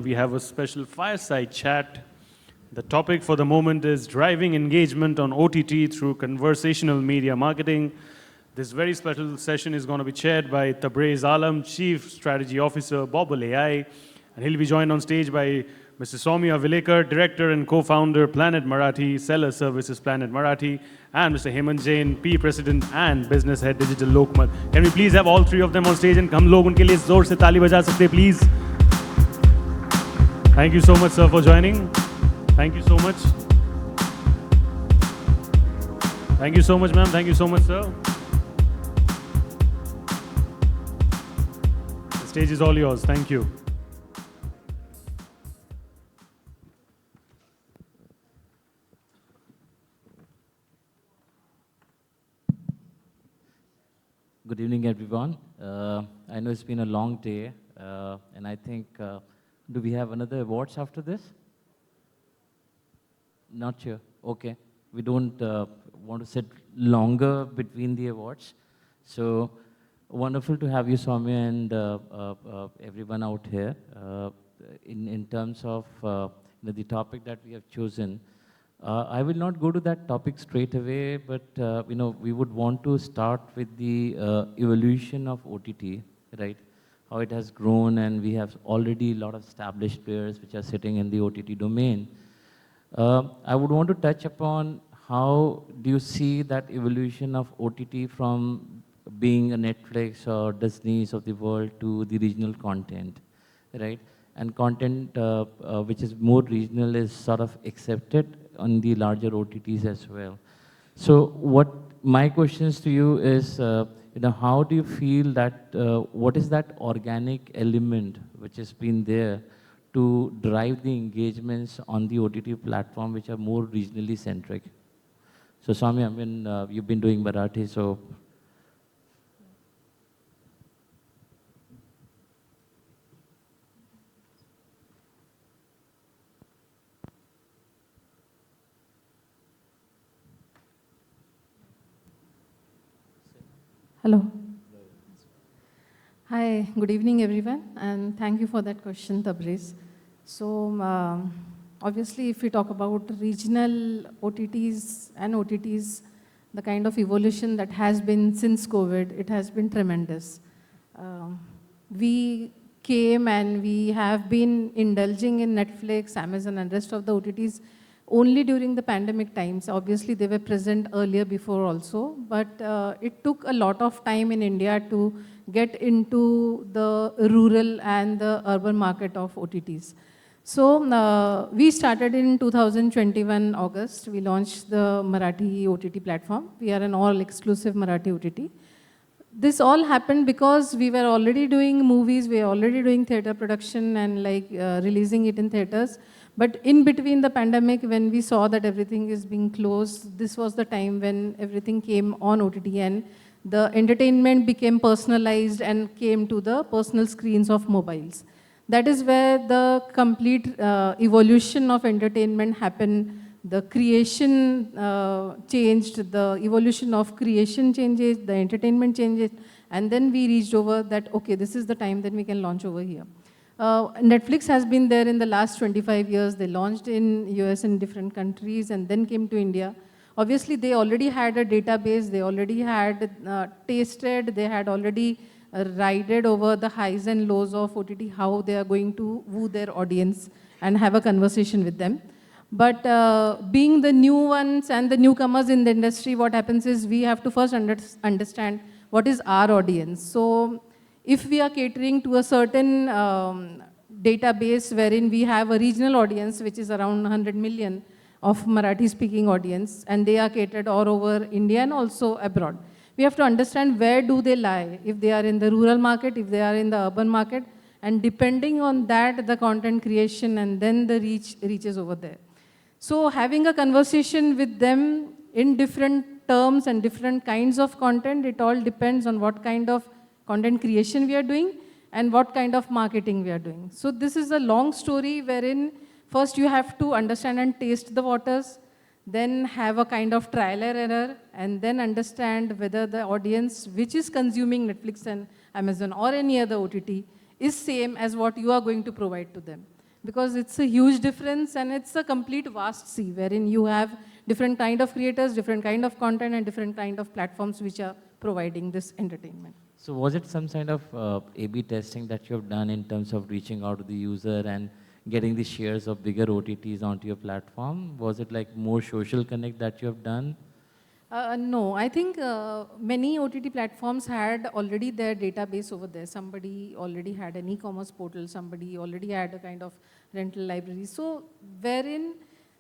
We have a special fireside chat. The topic for the moment is driving engagement on OTT through conversational media marketing. This very special session is going to be chaired by Tabrez Alam, Chief Strategy Officer, Bobble AI, and he'll be joined on stage by Mr. Soumya Vilekar, Director and Co-founder, Planet Marathi, Seller Services, Planet Marathi, and Mr. Hemant Jain, P President and Business Head, Digital Lokmat. Can we please have all three of them on stage and हम लोग उनके लिए जोर से ताली बजा सकते हैं, please? Thank you so much, sir, for joining. Thank you so much. Thank you so much, ma'am. Thank you so much, sir. The stage is all yours. Thank you. Good evening, everyone. I know it's been a long day, and I think, do we have another awards after this? Not sure. Okay. We don't want to sit longer between the awards. So wonderful to have you, Soumya, and everyone out here. In terms of the topic that we have chosen, I will not go to that topic straight away, but we would want to start with the evolution of OTT, right? How it has grown, and we have already a lot of established players which are sitting in the OTT domain. I would want to touch upon how do you see that evolution of OTT from being a Netflix or Disney's of the world to the regional content, right? And content which is more regional is sort of accepted on the larger OTTs as well. So what my questions to you is, how do you feel that, what is that organic element which has been there to drive the engagements on the OTT platform which are more regionally centric? So Soumya, I mean, you've been doing Marathi, so. Hello. Hi, good evening, everyone, and thank you for that question, Tabrez. So, obviously, if we talk about regional OTTs and OTTs, the kind of evolution that has been since COVID, it has been tremendous. We came and we have been indulging in Netflix, Amazon, and rest of the OTTs only during the pandemic times. Obviously, they were present earlier before also, but it took a lot of time in India to get into the rural and the urban market of OTTs. So we started in 2021 August. We launched the Marathi OTT platform. We are an all-exclusive Marathi OTT. This all happened because we were already doing movies, we were already doing theater production and releasing it in theaters. But in between the pandemic, when we saw that everything is being closed, this was the time when everything came on OTT and the entertainment became personalized and came to the personal screens of mobiles. That is where the complete evolution of entertainment happened. The creation changed, the evolution of creation changes, the entertainment changes, and then we reached over that, okay, this is the time that we can launch over here. Netflix has been there in the last 25 years. They launched in US and different countries and then came to India. Obviously, they already had a database. They already had tasted. They had already rided over the highs and lows of OTT, how they are going to woo their audience and have a conversation with them. But being the new ones and the newcomers in the industry, what happens is we have to first understand what is our audience. So if we are catering to a certain database wherein we have a regional audience, which is around 100 million of Marathi-speaking audience, and they are catered all over India and also abroad, we have to understand where do they lie, if they are in the rural market, if they are in the urban market, and depending on that, the content creation and then the reach reaches over there. So having a conversation with them in different terms and different kinds of content, it all depends on what kind of content creation we are doing and what kind of marketing we are doing. So this is a long story wherein first you have to understand and taste the waters, then have a kind of trial and error, and then understand whether the audience which is consuming Netflix and Amazon or any other OTT is same as what you are going to provide to them. because it's a huge difference and it's a complete vast sea wherein you have different kind of creators, different kind of content and different kind of platforms which are providing this entertainment. So was it some kind of A/B testing that you have done in terms of reaching out to the user and getting the shares of bigger OTTs onto your platform? Was it like more social connect that you have done? No, I think many OTT platforms had already their database over there. Somebody already had an e-commerce portal, somebody already had a kind of rental library. So wherein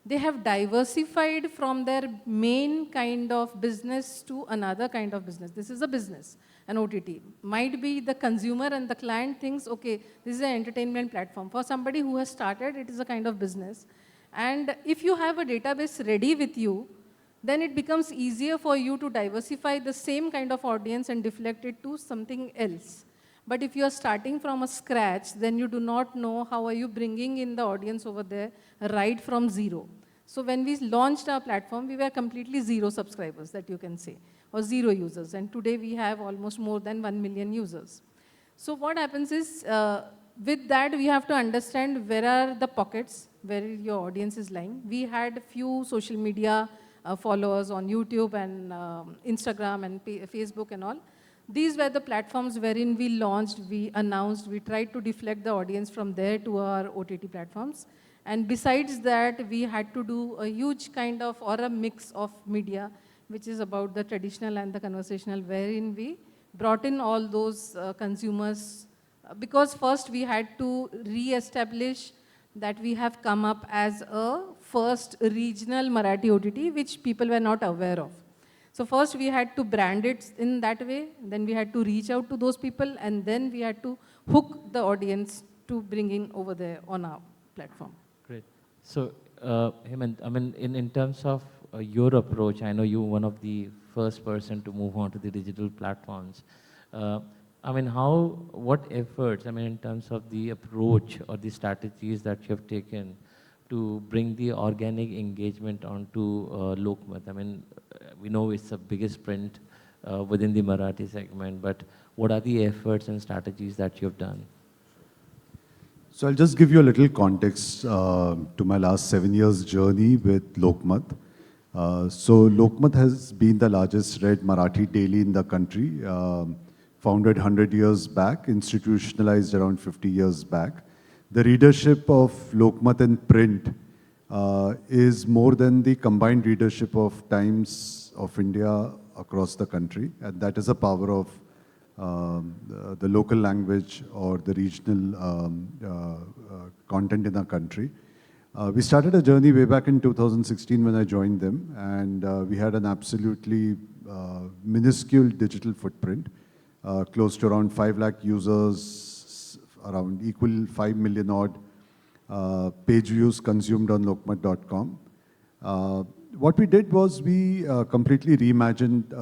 they have diversified from their main kind of business to another kind of business. This is a business, an OTT. Might be the consumer and the client thinks, okay, this is an entertainment platform. For somebody who has started, it is a kind of business. And if you have a database ready with you, then it becomes easier for you to diversify the same kind of audience and deflect it to something else. But if you are starting from a scratch, then you do not know how are you bringing in the audience over there right from zero. So when we launched our platform, we were completely zero subscribers, that you can say, or zero users. And today we have almost more than 1 million users. So what happens is, with that, we have to understand where are the pockets, where your audience is lying. We had few social media followers on YouTube and Instagram and Facebook and all. These were the platforms wherein we launched, we announced, we tried to deflect the audience from there to our OTT platforms. And besides that, we had to do a huge kind of, or a mix of media, which is about the traditional and the conversational, wherein we brought in all those consumers. Because first we had to re-establish that we have come up as a first regional Marathi OTT, which people were not aware of. So first we had to brand it in that way, then we had to reach out to those people, and then we had to hook the audience to bringing over there on our platform. Great. So, Hemant, I mean, in terms of your approach, I know you were one of the first person to move on to the digital platforms. I mean, what efforts, I mean, in terms of the approach or the strategies that you have taken to bring the organic engagement onto Lokmat? I mean, we know it's the biggest print within the Marathi segment, but what are the efforts and strategies that you have done? So I'll just give you a little context to my last 7 years journey with Lokmat. So Lokmat has been the largest read Marathi daily in the country, founded 100 years back, institutionalized around 50 years back. The readership of Lokmat in print is more than the combined readership of Times of India across the country, and that is a power of the local language or the regional content in our country. We started a journey way back in 2016 when I joined them, and we had an absolutely minuscule digital footprint, close to around 5 lakh users, around equal 5 million odd page views consumed on lokmat.com. What we did was we completely reimagined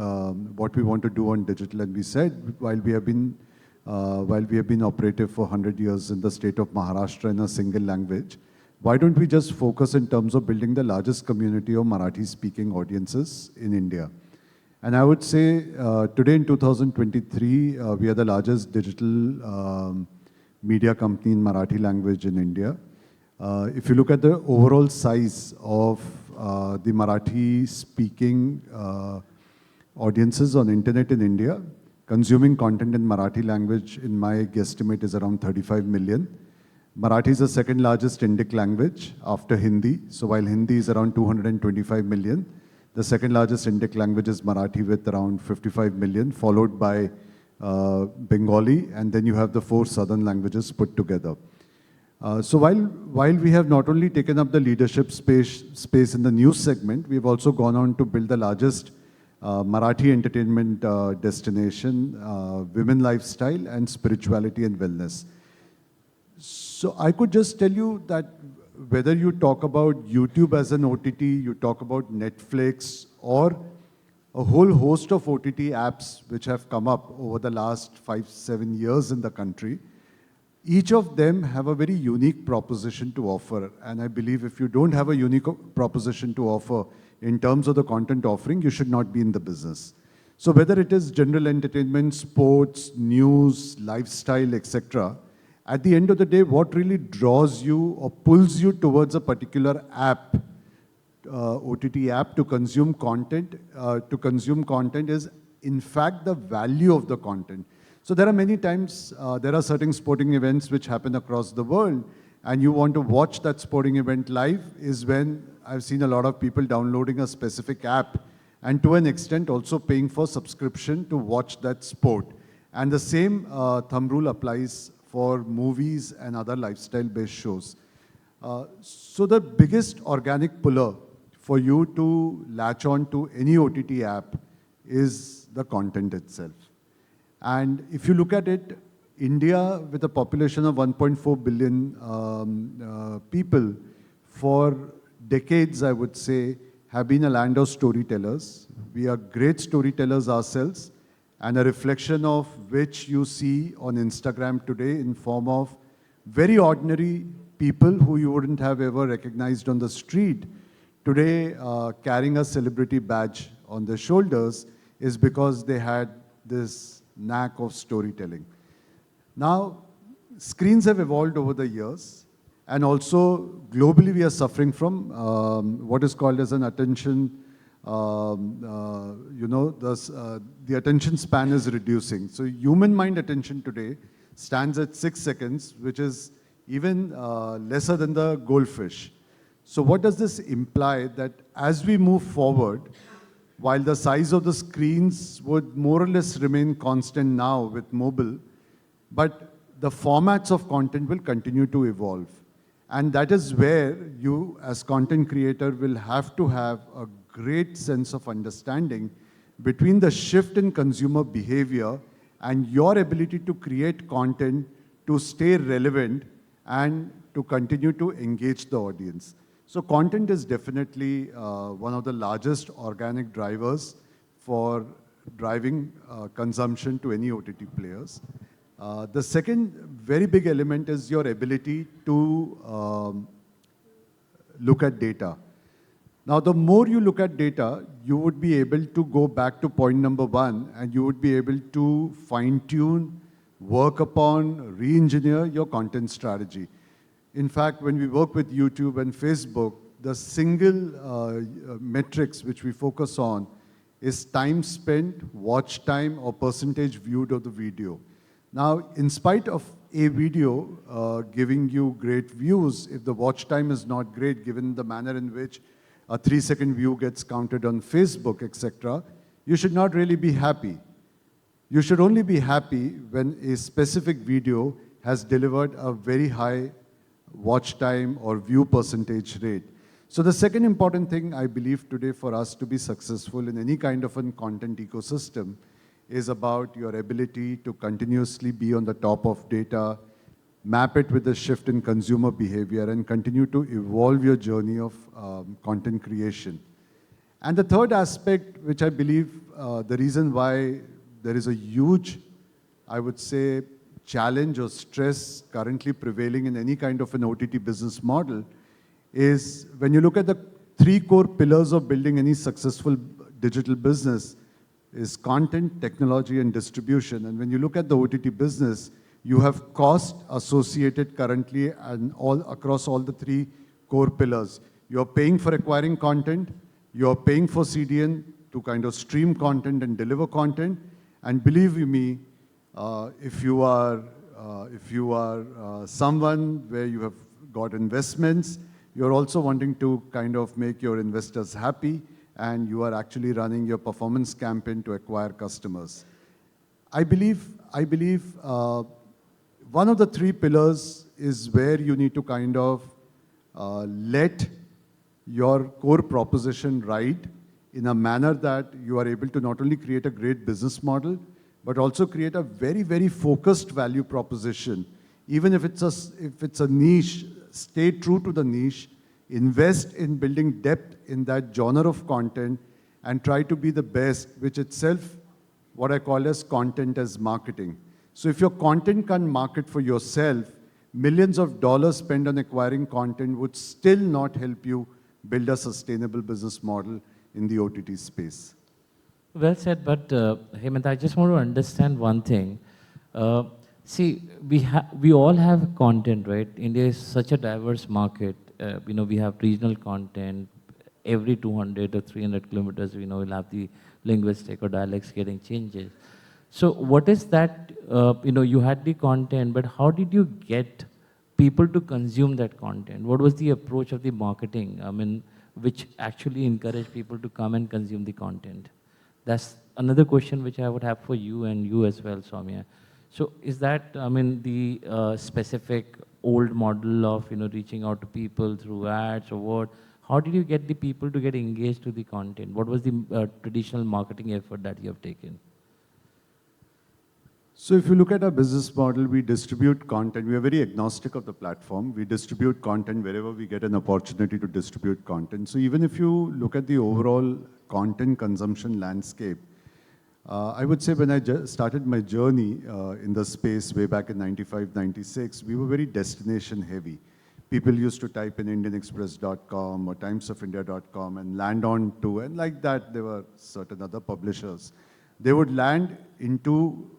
what we want to do on digital, and we said while we have been operative for 100 years in the state of Maharashtra in a single language, why don't we just focus in terms of building the largest community of Marathi-speaking audiences in India? And I would say today in 2023, we are the largest digital media company in Marathi language in India. If you look at the overall size of the Marathi-speaking audiences on internet in India, consuming content in Marathi language, in my guesstimate, is around 35 million. Marathi is the second largest Indic language after Hindi. So while Hindi is around 225 million, the second largest Indic language is Marathi with around 55 million, followed by Bengali, and then you have the 4 southern languages put together. So while we have not only taken up the leadership space in the news segment, we've also gone on to build the largest Marathi entertainment destination, women lifestyle and spirituality and wellness. So I could just tell you that whether you talk about YouTube as an OTT, you talk about Netflix, or a whole host of OTT apps which have come up over the last 5-7 years in the country, each of them have a very unique proposition to offer. And I believe if you don't have a unique proposition to offer in terms of the content offering, you should not be in the business. So whether it is general entertainment, sports, news, lifestyle, etc., At the end of the day, what really draws you or pulls you towards a particular app, OTT app to consume content, is in fact the value of the content. So there are many times, there are certain sporting events which happen across the world, and you want to watch that sporting event live, is when I've seen a lot of people downloading a specific app and to an extent also paying for subscription to watch that sport. And the same thumb rule applies for movies and other lifestyle-based shows. So the biggest organic puller for you to latch on to any OTT app is the content itself. And if you look at it, India, with a population of 1.4 billion people, for decades, I would say, have been a land of storytellers. We are great storytellers ourselves, and a reflection of which you see on Instagram today in form of very ordinary people who you wouldn't have ever recognized on the street. Today, carrying a celebrity badge on their shoulders is because they had this knack of storytelling. Now, screens have evolved over the years, and also globally we are suffering from what is called as an attention, the attention span is reducing. So human mind attention today stands at 6 seconds, which is even lesser than the goldfish. So what does this imply? That as we move forward, while the size of the screens would more or less remain constant now with mobile, but the formats of content will continue to evolve. And that is where you, as content creator, will have to have a great sense of understanding between the shift in consumer behavior and your ability to create content to stay relevant and to continue to engage the audience. So content is definitely one of the largest organic drivers for driving consumption to any OTT players. The second very big element is your ability to look at data. Now, the more you look at data, you would be able to go back to point number one, and you would be able to fine-tune, work upon, re-engineer your content strategy. In fact, when we work with YouTube and Facebook, the single metrics which we focus on is time spent, watch time, or percentage viewed of the video. Now, in spite of a video giving you great views, if the watch time is not great, given the manner in which a 3-second view gets counted on Facebook, etc., you should not really be happy. You should only be happy when a specific video has delivered a very high watch time or view percentage rate. So the second important thing I believe today for us to be successful in any kind of a content ecosystem is about your ability to continuously be on the top of data, map it with the shift in consumer behavior, and continue to evolve your journey of content creation. And the third aspect, which I believe the reason why there is a huge, I would say, challenge or stress currently prevailing in any kind of an OTT business model is when you look at the 3 core pillars of building any successful digital business is content, technology, and distribution. And when you look at the OTT business, you have cost associated currently and all across all the 3 core pillars. You're paying for acquiring content, you're paying for CDN to kind of stream content and deliver content, and believe you me, if you are someone where you have got investments, you're also wanting to kind of make your investors happy, and you are actually running your performance campaign to acquire customers. I believe one of the 3 pillars is where you need to kind of let your core proposition ride in a manner that you are able to not only create a great business model, but also create a very, very focused value proposition. Even if it's a niche, stay true to the niche, invest in building depth in that genre of content, and try to be the best, which itself, what I call as content as marketing. So if your content can't market for yourself, millions of dollars spent on acquiring content would still not help you build a sustainable business model in the OTT space. Well said, but Hemant, I just want to understand one thing. See, we all have content, right? India is such a diverse market. We have regional content. Every 200 or 300 kilometers, we'll have the linguistic or dialects getting changes. So what is that, you had the content, but how did you get people to consume that content? What was the approach of the marketing, which actually encouraged people to come and consume the content? That's another question which I would have for you and you as well, Soumya. So is that, the specific old model of, reaching out to people through ads or what? How did you get the people to get engaged to the content? What was the traditional marketing effort that you have taken? So if you look at our business model, we distribute content. We are very agnostic of the platform. We distribute content wherever we get an opportunity to distribute content. So even if you look at the overall content consumption landscape, I would say when I started my journey in the space way back in 95, 96, we were very destination heavy. People used to type in indianexpress.com or timesofindia.com and land on to, and like that, there were certain other publishers. They would land into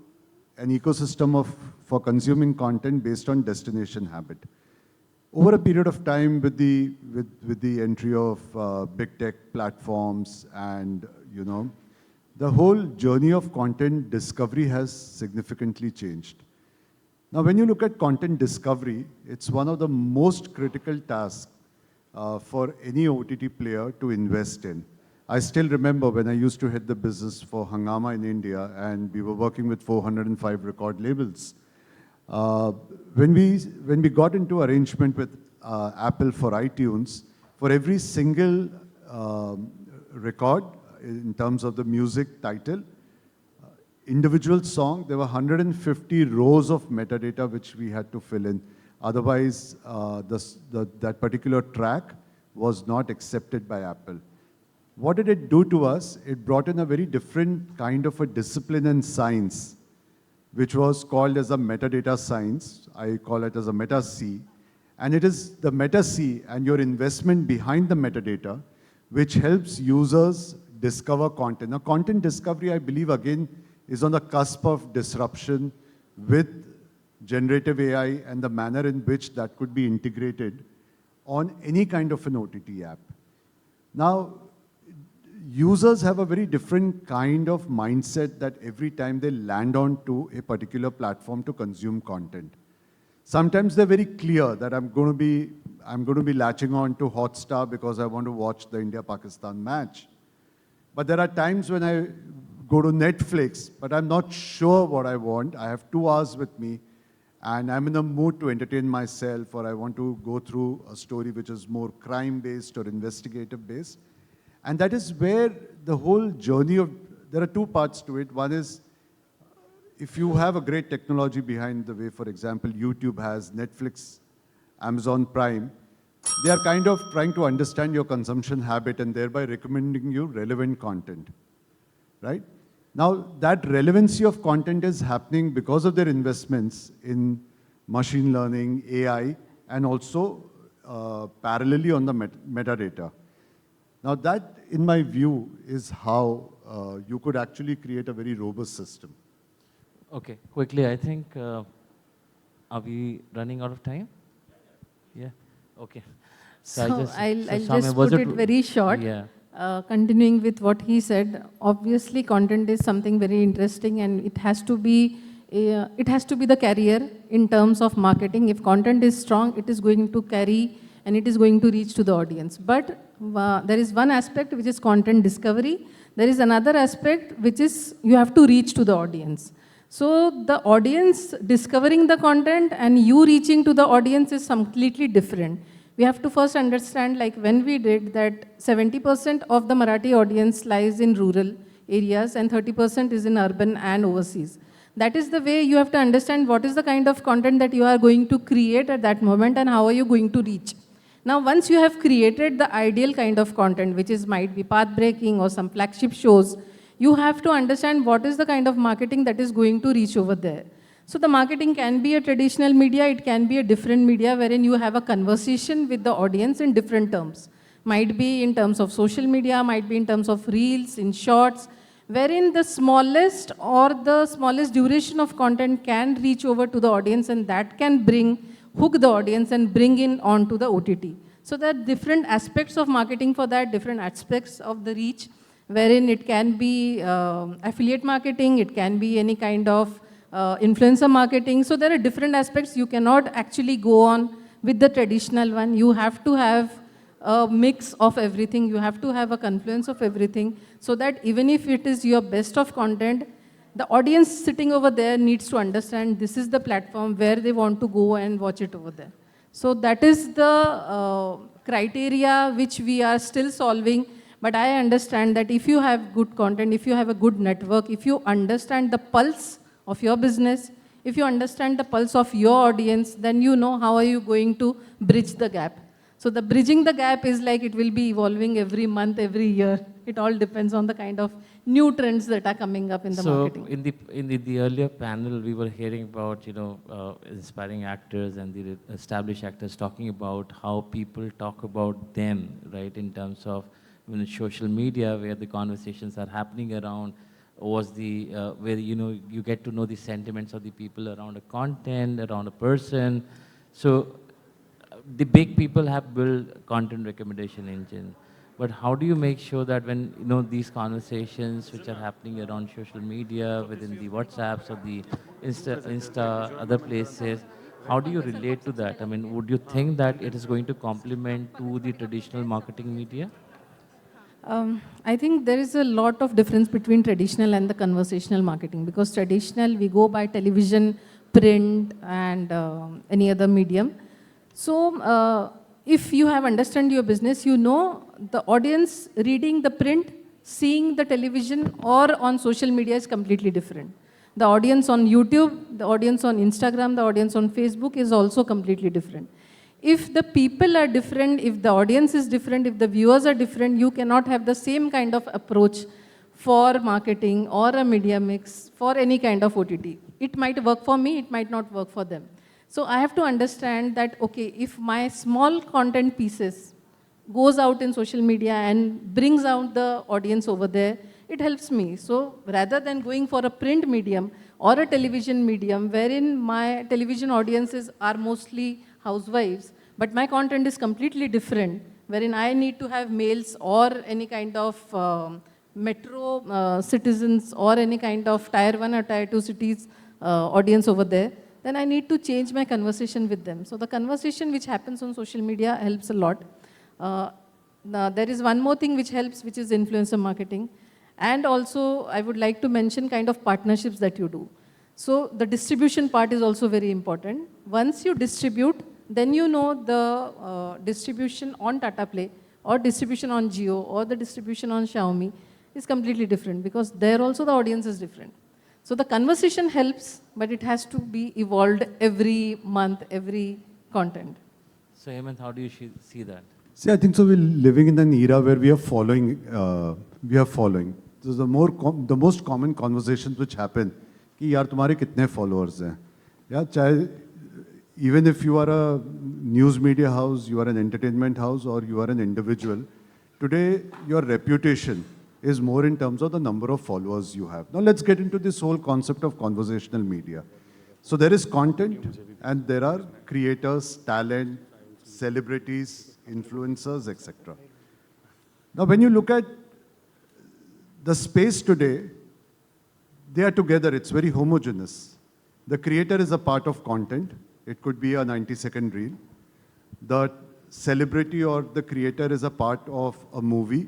an ecosystem for consuming content based on destination habit. Over a period of time, with the entry of big tech platforms and the whole journey of content discovery has significantly changed. Now, when you look at content discovery, it's one of the most critical tasks for any OTT player to invest in. I still remember when I used to head the business for Hungama in India, and we were working with 405 record labels. When we got into arrangement with Apple for iTunes, for every single record in terms of the music title, individual song, there were 150 rows of metadata which we had to fill in. Otherwise, that particular track was not accepted by Apple. What did it do to us? It brought in a very different kind of a discipline and science, which was called as a metadata science. I call it as a meta-C. And it is the meta-C and your investment behind the metadata which helps users discover content. Now, content discovery, I believe, again, is on the cusp of disruption with generative AI and the manner in which that could be integrated on any kind of an OTT app. Now, users have a very different kind of mindset that every time they land on to a particular platform to consume content. Sometimes they're very clear that I'm going to be latching on to Hotstar because I want to watch the India-Pakistan match. But there are times when I go to Netflix, but I'm not sure what I want. I have 2 hours with me, and I'm in a mood to entertain myself, or I want to go through a story which is more crime-based or investigative-based. And that is where the whole journey of, there are 2 parts to it. One is, if you have a great technology behind the way, for example, YouTube has, Netflix, Amazon Prime, they are kind of trying to understand your consumption habit and thereby recommending you relevant content, right? Now, that relevancy of content is happening because of their investments in machine learning, AI, and also parallelly on the metadata. Now, that, in my view, is how you could actually create a very robust system. Okay, quickly, I think, are we running out of time? Yeah, okay. So Soumya, I'll just put it very short. Yeah. Continuing with what he said, obviously content is something very interesting, and it has to be the carrier in terms of marketing. If content is strong, it is going to carry and it is going to reach to the audience. But there is one aspect which is content discovery. There is another aspect which is you have to reach to the audience. So the audience discovering the content and you reaching to the audience is completely different. We have to first understand, like when we did that, 70% of the Marathi audience lies in rural areas and 30% is in urban and overseas. That is the way you have to understand what is the kind of content that you are going to create at that moment and how are you going to reach. Now, once you have created the ideal kind of content, which might be path-breaking or some flagship shows, you have to understand what is the kind of marketing that is going to reach over there. So the marketing can be a traditional media, it can be a different media wherein you have a conversation with the audience in different terms. Might be in terms of social media, might be in terms of reels, in shorts, wherein the smallest or the smallest duration of content can reach over to the audience, and that can hook the audience and bring in onto the OTT. So there are different aspects of marketing for that, different aspects of the reach, wherein it can be affiliate marketing, it can be any kind of influencer marketing. So there are different aspects. You cannot actually go on with the traditional one. You have to have a mix of everything. You have to have a confluence of everything, so that even if it is your best of content, the audience sitting over there needs to understand this is the platform where they want to go and watch it over there. So that is the criteria which we are still solving. But I understand that if you have good content, if you have a good network, if you understand the pulse of your business, if you understand the pulse of your audience, then you know how are you going to bridge the gap. So the bridging the gap is like it will be evolving every month, every year. It all depends on the kind of new trends that are coming up in the marketing. So in the earlier panel, we were hearing about, you know, inspiring actors and the established actors talking about how people talk about them, right, in terms of social media, where the conversations are happening around, was the, where, you know, you get to know the sentiments of the people around a content, around a person. So the big people have built content recommendation engine. But how do you make sure that when, you know, these conversations which are happening around social media, within the WhatsApps or the Insta, other places, how do you relate to that? I mean, would you think that it is going to complement to the traditional marketing media? I think there is a lot of difference between traditional and the conversational marketing, because traditional, we go by television, print, and any other medium. So if you have understand your business, you know the audience reading the print, seeing the television or on social media is completely different. The audience on YouTube, the audience on Instagram, the audience on Facebook is also completely different. If the people are different, if the audience is different, if the viewers are different, you cannot have the same kind of approach for marketing or a media mix for any kind of OTT. It might work for me, it might not work for them. So I have to understand that, okay, if my small content pieces goes out in social media and brings out the audience over there, it helps me. So rather than going for a print medium or a television medium, wherein my television audiences are mostly housewives, but my content is completely different, wherein I need to have males or any kind of metro citizens or any kind of tier 1 or tier 2 cities audience over there, then I need to change my conversation with them. So the conversation which happens on social media helps a lot. Now there is one more thing which helps, which is influencer marketing. And also, I would like to mention kind of partnerships that you do. So the distribution part is also very important. Once you distribute, then you know the distribution on Tata Play or distribution on Jio or the distribution on Xiaomi is completely different, because there also the audience is different. So the conversation helps, but it has to be evolved every month, every content. So Hemant, how do you see that? See, I think so. We're living in an era where we are following. So the most common conversations which happen, कि यार तुम्हारे कितने followers हैं? या चाहे even if you are a news media house, you are an entertainment house, or you are an individual, today your reputation is more in terms of the number of followers you have. Now let's get into this whole concept of conversational media. So there is content, and there are creators, talent, celebrities, influencers, etc. Now when you look at the space today, they are together, it's very homogeneous. The creator is a part of content. It could be a 90-second reel. The celebrity or the creator is a part of a movie.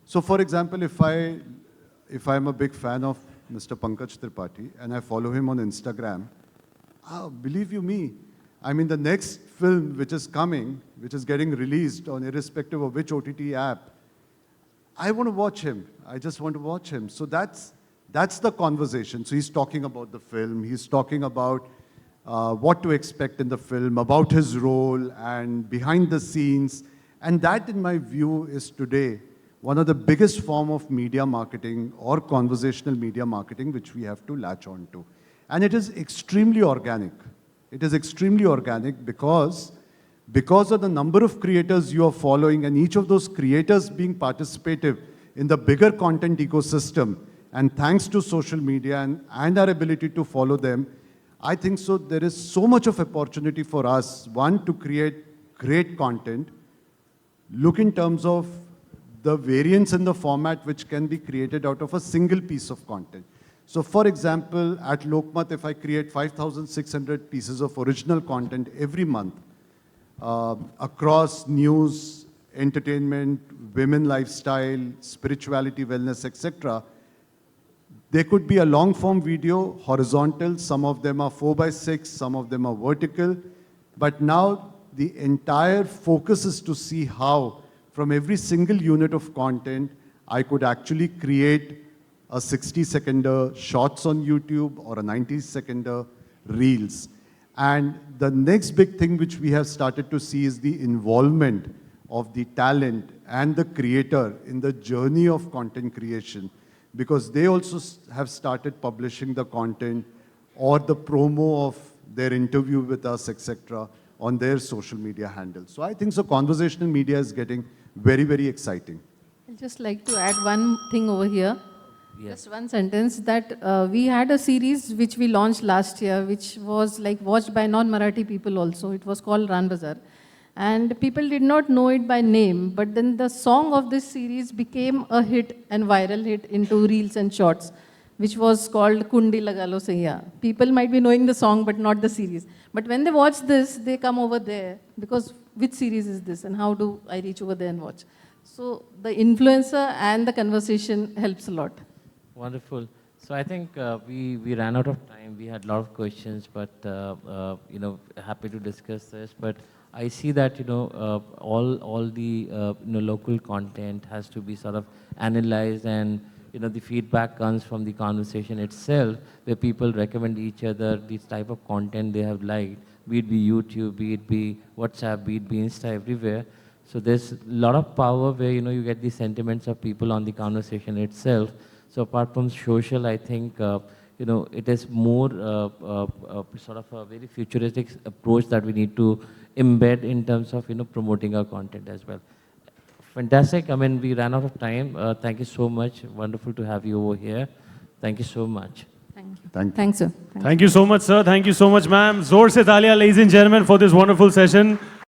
So for example, if I'm a big fan of Mr. Pankaj Tripathi and I follow him on Instagram, believe you me, I mean the next film which is coming, which is getting released on irrespective of which OTT app, I want to watch him. I just want to watch him. So that's the conversation. So he's talking about the film. He's talking about what to expect in the film, about his role and behind the scenes. And that, in my view, is today one of the biggest form of media marketing or conversational media marketing which we have to latch on to. And it is extremely organic. It is extremely organic because of the number of creators you are following and each of those creators being participative in the bigger content ecosystem, And thanks to social media and our ability to follow them, I think so there is so much of opportunity for us, one, to create great content, look in terms of the variance in the format which can be created out of a single piece of content. So for example, at Lokmat, if I create 5,600 pieces of original content every month, across news, entertainment, women lifestyle, spirituality, wellness, etc., there could be a long form video, horizontal, some of them are 4:6, some of them are vertical, but now the entire focus is to see how from every single unit of content, I could actually create a 60-second shorts on YouTube or a 90-second reels. And the next big thing which we have started to see is the involvement of the talent and the creator in the journey of content creation, because they also have started publishing the content or the promo of their interview with us, etc., on their social media handles. So I think so conversational media is getting very, very exciting. I'd just like to add one thing over here. Yes. Just one sentence that we had a series which we launched last year, which was like watched by non-Marathi people also. It was called Ran Bazaar. And people did not know it by name, but then the song of this series became a hit and viral hit into reels and shorts, which was called Kundi Lagalo Saiya. People might be knowing the song, but not the series. But when they watch this, they come over there, because which series is this and how do I reach over there and watch? So the influencer and the conversation helps a lot. Wonderful. So I think we ran out of time. We had a lot of questions, but happy to discuss this. But I see that all the local content has to be sort of analyzed, and the feedback comes from the conversation itself, where people recommend each other this type of content they have liked, be it be YouTube, be it be WhatsApp, be it be Insta, everywhere. So there's a lot of power where you get the sentiments of people on the conversation itself. So apart from social, I think it is more sort of a very futuristic approach that we need to embed in terms of promoting our content as well. Fantastic. I mean, we ran out of time. Thank you so much. Wonderful to have you over here. Thank you so much. Thank you. Thank you. Thanks, sir. Thank you so much, sir. Thank you so much, ma'am. Zor se taaliyan, ladies and gentlemen, for this wonderful session.